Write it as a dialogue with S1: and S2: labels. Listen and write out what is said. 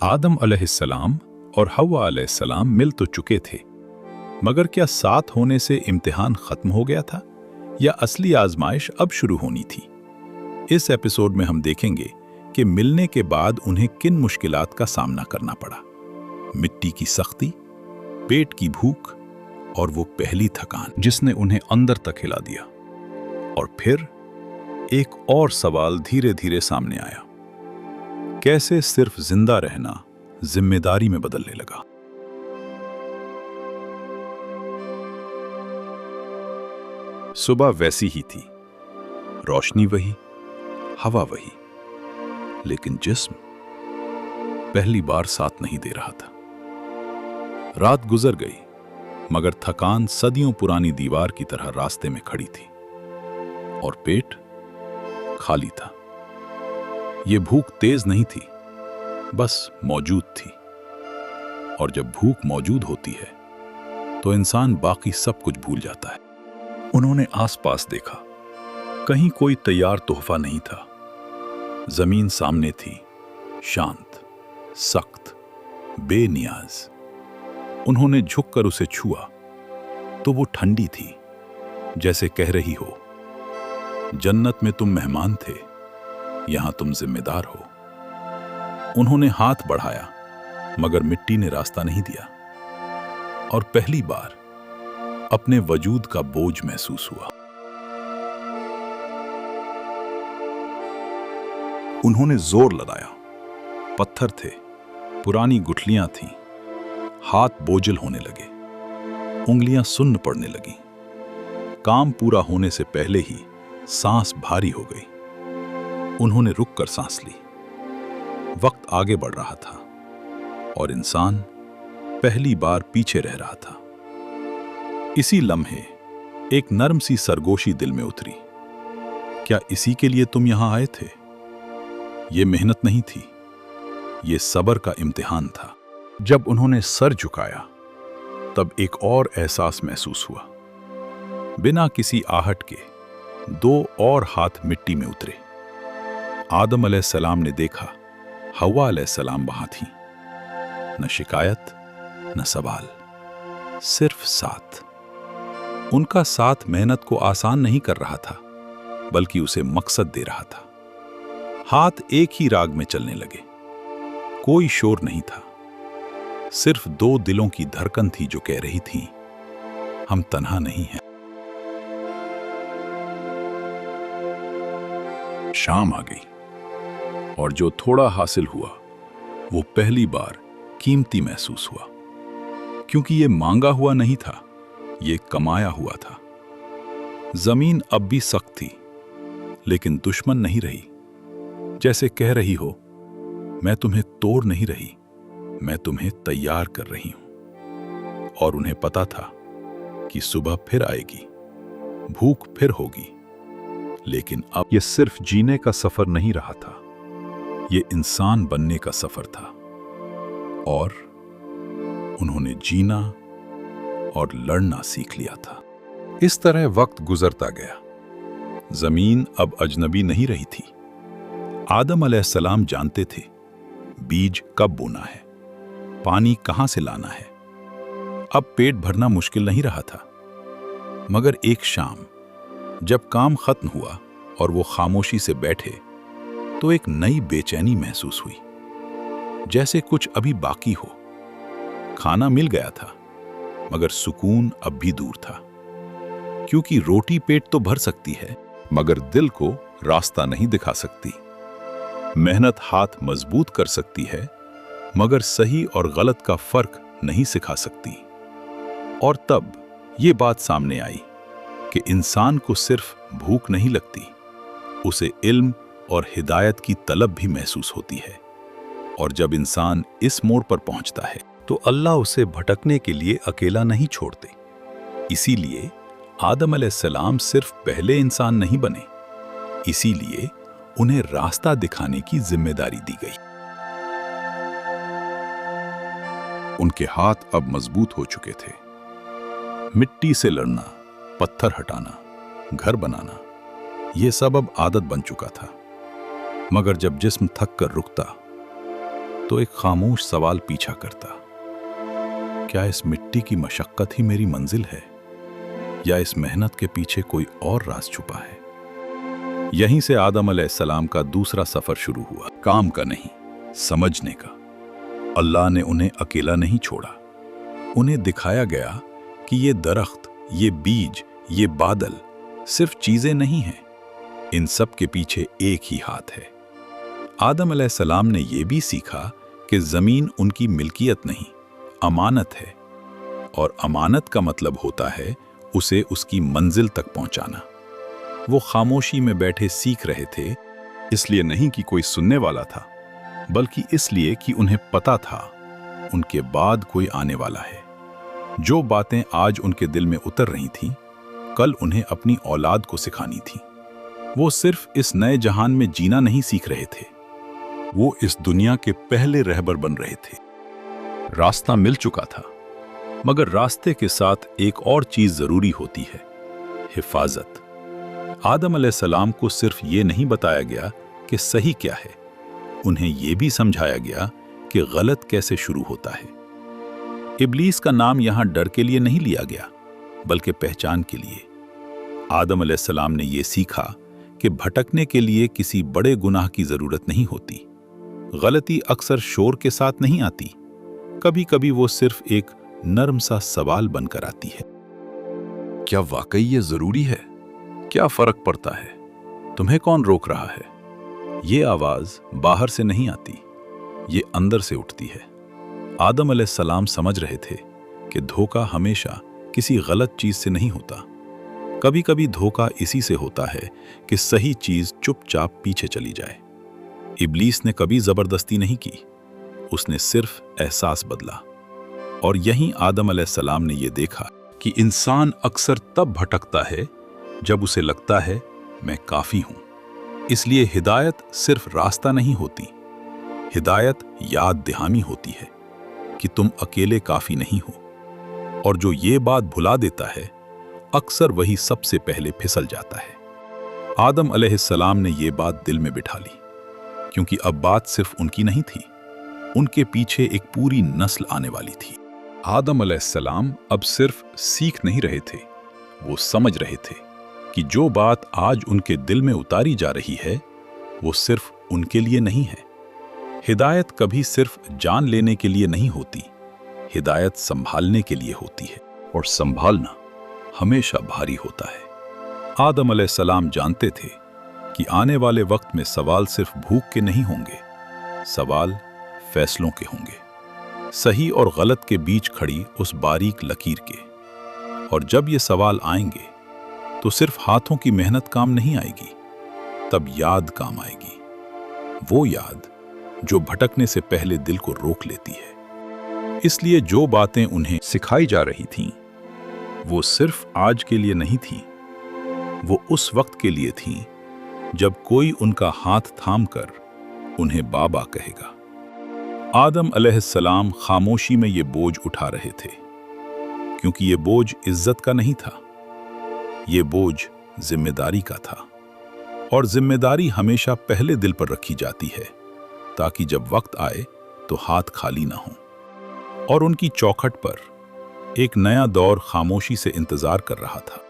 S1: आदम अलैहिस्सलाम और हव्वा अलैहिस्सलाम मिल तो चुके थे, मगर क्या साथ होने से इम्तिहान खत्म हो गया था या असली आजमाइश अब शुरू होनी थी? इस एपिसोड में हम देखेंगे कि मिलने के बाद उन्हें किन मुश्किलात का सामना करना पड़ा। मिट्टी की सख्ती, पेट की भूख और वो पहली थकान जिसने उन्हें अंदर तक हिला दिया। और फिर एक और सवाल धीरे धीरे सामने आया, कैसे सिर्फ जिंदा रहना जिम्मेदारी में बदलने लगा। सुबह वैसी ही थी, रोशनी वही, हवा वही, लेकिन जिस्म पहली बार साथ नहीं दे रहा था। रात गुजर गई, मगर थकान सदियों पुरानी दीवार की तरह रास्ते में खड़ी थी और पेट खाली था। ये भूख तेज नहीं थी, बस मौजूद थी। और जब भूख मौजूद होती है तो इंसान बाकी सब कुछ भूल जाता है। उन्होंने आसपास देखा, कहीं कोई तैयार तोहफा नहीं था। जमीन सामने थी, शांत, सख्त, बेनियाज। उन्होंने झुककर उसे छुआ तो वो ठंडी थी, जैसे कह रही हो, जन्नत में तुम मेहमान थे, यहां तुम जिम्मेदार हो। उन्होंने हाथ बढ़ाया, मगर मिट्टी ने रास्ता नहीं दिया और पहली बार अपने वजूद का बोझ महसूस हुआ। उन्होंने जोर लगाया, पत्थर थे, पुरानी गुठलियां थीं, हाथ बोझल होने लगे, उंगलियां सुन्न पड़ने लगीं। काम पूरा होने से पहले ही सांस भारी हो गई। उन्होंने रुककर सांस ली। वक्त आगे बढ़ रहा था और इंसान पहली बार पीछे रह रहा था। इसी लम्हे एक नरम सी सरगोशी दिल में उतरी। क्या इसी के लिए तुम यहां आए थे? ये मेहनत नहीं थी, ये सब्र का इम्तिहान था। जब उन्होंने सर झुकाया, तब एक और एहसास महसूस हुआ। बिना किसी आहट के दो और हाथ मिट्टी में उतरे। आदम अलैहिस्सलाम ने देखा, हव्वा अलैहिस्सलाम वहां थी। न शिकायत, न सवाल, सिर्फ साथ। उनका साथ मेहनत को आसान नहीं कर रहा था, बल्कि उसे मकसद दे रहा था। हाथ एक ही राग में चलने लगे। कोई शोर नहीं था, सिर्फ दो दिलों की धड़कन थी जो कह रही थी, हम तन्हा नहीं हैं। शाम आ गई और जो थोड़ा हासिल हुआ वो पहली बार कीमती महसूस हुआ, क्योंकि ये मांगा हुआ नहीं था, ये कमाया हुआ था। जमीन अब भी सख्त थी, लेकिन दुश्मन नहीं रही। जैसे कह रही हो, मैं तुम्हें तोड़ नहीं रही, मैं तुम्हें तैयार कर रही हूं। और उन्हें पता था कि सुबह फिर आएगी, भूख फिर होगी, लेकिन अब ये सिर्फ जीने का सफर नहीं रहा था, ये इंसान बनने का सफर था। और उन्होंने जीना और लड़ना सीख लिया था। इस तरह वक्त गुजरता गया। जमीन अब अजनबी नहीं रही थी। आदम अलैहिस्सलाम जानते थे बीज कब बोना है, पानी कहां से लाना है। अब पेट भरना मुश्किल नहीं रहा था। मगर एक शाम जब काम खत्म हुआ और वो खामोशी से बैठे, तो एक नई बेचैनी महसूस हुई, जैसे कुछ अभी बाकी हो। खाना मिल गया था, मगर सुकून अब भी दूर था। क्योंकि रोटी पेट तो भर सकती है, मगर दिल को रास्ता नहीं दिखा सकती। मेहनत हाथ मजबूत कर सकती है, मगर सही और गलत का फर्क नहीं सिखा सकती। और तब ये बात सामने आई कि इंसान को सिर्फ भूख नहीं लगती, उसे इल्म और हिदायत की तलब भी महसूस होती है। और जब इंसान इस मोड़ पर पहुंचता है, तो अल्लाह उसे भटकने के लिए अकेला नहीं छोड़ते। इसीलिए आदम अलैहिस्सलाम सिर्फ पहले इंसान नहीं बने, इसीलिए उन्हें रास्ता दिखाने की जिम्मेदारी दी गई। उनके हाथ अब मजबूत हो चुके थे। मिट्टी से लड़ना, पत्थर हटाना, घर बनाना, यह सब अब आदत बन चुका था। मगर जब जिस्म थक कर रुकता, तो एक खामोश सवाल पीछा करता, क्या इस मिट्टी की मशक्कत ही मेरी मंजिल है, या इस मेहनत के पीछे कोई और राज छुपा है? यहीं से आदम अलैहिस्सलाम का दूसरा सफर शुरू हुआ, काम का नहीं, समझने का। अल्लाह ने उन्हें अकेला नहीं छोड़ा। उन्हें दिखाया गया कि ये दरख्त, ये बीज, ये बादल सिर्फ चीजें नहीं हैं, इन सब के पीछे एक ही हाथ है। आदम अलैहिस्सलाम ने यह भी सीखा कि जमीन उनकी मिल्कियत नहीं, अमानत है, और अमानत का मतलब होता है उसे उसकी मंजिल तक पहुंचाना। वो खामोशी में बैठे सीख रहे थे, इसलिए नहीं कि कोई सुनने वाला था, बल्कि इसलिए कि उन्हें पता था उनके बाद कोई आने वाला है। जो बातें आज उनके दिल में उतर रही थीं, कल उन्हें अपनी औलाद को सिखानी थी। वो सिर्फ इस नए जहान में जीना नहीं सीख रहे थे, वो इस दुनिया के पहले रहबर बन रहे थे। रास्ता मिल चुका था, मगर रास्ते के साथ एक और चीज जरूरी होती है, हिफाजत। आदम अलैहिस्सलाम को सिर्फ ये नहीं बताया गया कि सही क्या है, उन्हें यह भी समझाया गया कि गलत कैसे शुरू होता है। इब्लीस का नाम यहां डर के लिए नहीं लिया गया, बल्कि पहचान के लिए। आदम अलैहिस्सलाम ने यह सीखा कि भटकने के लिए किसी बड़े गुनाह की जरूरत नहीं होती। गलती अक्सर शोर के साथ नहीं आती, कभी कभी वो सिर्फ एक नरम सा सवाल बनकर आती है, क्या वाकई ये जरूरी है? क्या फर्क पड़ता है? तुम्हें कौन रोक रहा है? ये आवाज बाहर से नहीं आती, ये अंदर से उठती है। आदम अलैहिस्सलाम समझ रहे थे कि धोखा हमेशा किसी गलत चीज से नहीं होता, कभी कभी धोखा इसी से होता है कि सही चीज चुपचाप पीछे चली जाए। इब्लीस ने कभी जबरदस्ती नहीं की, उसने सिर्फ एहसास बदला। और यहीं आदम अलैहिस्सलाम ने यह देखा कि इंसान अक्सर तब भटकता है जब उसे लगता है मैं काफी हूं। इसलिए हिदायत सिर्फ रास्ता नहीं होती, हिदायत याद दहानी होती है कि तुम अकेले काफी नहीं हो। और जो ये बात भुला देता है, अक्सर वही सबसे पहले फिसल जाता है। आदम अलैहिस्सलाम ने ये बात दिल में बिठा ली, क्योंकि अब बात सिर्फ उनकी नहीं थी, उनके पीछे एक पूरी नस्ल आने वाली थी। आदम अलैहिस्सलाम अब सिर्फ सीख नहीं रहे थे, वो समझ रहे थे कि जो बात आज उनके दिल में उतारी जा रही है, वो सिर्फ उनके लिए नहीं है। हिदायत कभी सिर्फ जान लेने के लिए नहीं होती, हिदायत संभालने के लिए होती है, और संभालना हमेशा भारी होता है। आदम अलैहिस्सलाम जानते थे कि आने वाले वक्त में सवाल सिर्फ भूख के नहीं होंगे, सवाल फैसलों के होंगे, सही और गलत के बीच खड़ी उस बारीक लकीर के। और जब ये सवाल आएंगे तो सिर्फ हाथों की मेहनत काम नहीं आएगी, तब याद काम आएगी, वो याद जो भटकने से पहले दिल को रोक लेती है। इसलिए जो बातें उन्हें सिखाई जा रही थीं, वो सिर्फ आज के लिए नहीं थीं, वो उस वक्त के लिए थीं जब कोई उनका हाथ थामकर उन्हें बाबा कहेगा। आदम अलैहिस्सलाम खामोशी में ये बोझ उठा रहे थे, क्योंकि ये बोझ इज्जत का नहीं था, ये बोझ जिम्मेदारी का था। और जिम्मेदारी हमेशा पहले दिल पर रखी जाती है, ताकि जब वक्त आए तो हाथ खाली ना हो। और उनकी चौखट पर एक नया दौर खामोशी से इंतजार कर रहा था।